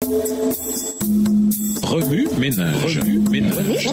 Remue ménage. Remue ménage.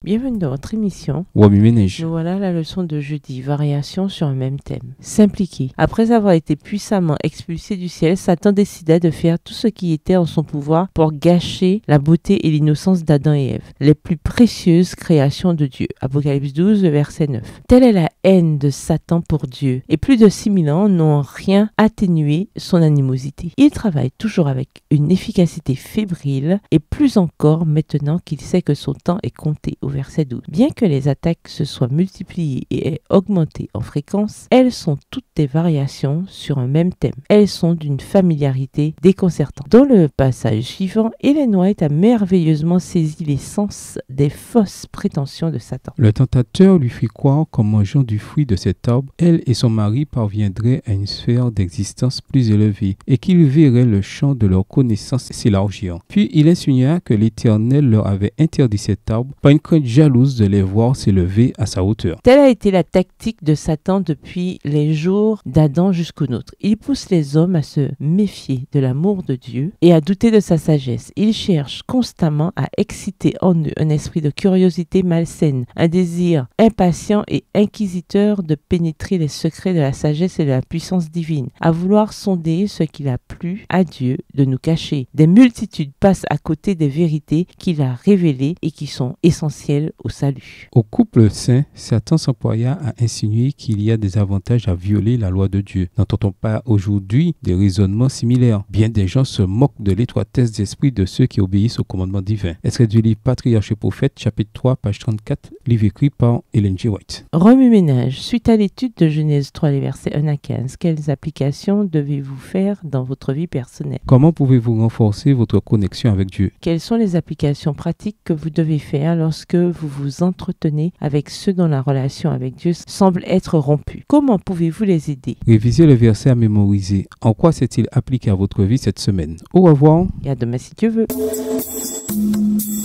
Bienvenue dans votre émission. Remue ménage. Nous voilà à la leçon de jeudi, variation sur un même thème. S'impliquer. Après avoir été puissamment expulsé du ciel, Satan décida de faire tout ce qui était en son pouvoir pour gâcher la beauté et l'innocence d'Adam et Ève, les plus précieuses créations de Dieu. Apocalypse 12, verset 9. Telle est la haine de Satan pour Dieu, et plus de 6000 ans n'ont rien atténué son animosité. Il travaille toujours avec une efficacité fébrile, et plus encore maintenant qu'il sait que son temps est compté. Au verset 12. Bien que les attaques se soient multipliées et aient augmenté en fréquence, elles sont toutes des variations sur un même thème. Elles sont d'une familiarité déconcertante. Dans le passage suivant, Ellen White a merveilleusement saisi l'essence des fausses prétentions de Satan. Le tentateur lui fit croire qu'en mangeant du fruit de cet arbre, elle et son mari parviendraient à une sphère d'existence plus élevée et qu'ils verraient le champ de leur connaissance s'élargir. Puis il insinua que l'Éternel leur avait interdit cet arbre par une crainte jalouse de les voir s'élever à sa hauteur. Telle a été la tactique de Satan depuis les jours d'Adam jusqu'aux nôtres. Il pousse les hommes à se méfier de l'amour de Dieu et à douter de sa sagesse. Il cherche constamment à exciter en eux un esprit de curiosité malsaine, un désir impatient et inquisiteur de pénétrer les secrets de la sagesse et de la puissance divine, à vouloir sonder ce qu'il a plu à Dieu de nous cacher. Des multitudes passent à côté des vérités qu'il a révélées et qui sont essentielles au salut. Au couple saint, Satan s'employa à insinuer qu'il y a des avantages à violer la loi de Dieu. N'entend-on pas aujourd'hui des raisonnements similaires? Bien des gens se moquent de l'étroitesse d'esprit de ceux qui obéissent au commandement divin. Extrait du livre Patriarche et Prophète, chapitre 3, page 34, livre écrit par Ellen G. White. Remue ménage. Suite à l'étude de Genèse 3, les versets 1 à 15, quelles applications devez-vous faire dans votre vie personnelle? Comment pouvez-vous renforcer votre connexion avec Dieu? Quelles sont les applications pratiques que vous devez faire lorsque vous vous entretenez avec ceux dont la relation avec Dieu semble être rompue? Comment pouvez-vous les aider? Révisez le verset à mémoriser. En quoi s'est-il appliqué à votre vie cette semaine? Au revoir. Et à demain si Dieu veut.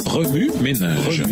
Remue ménage.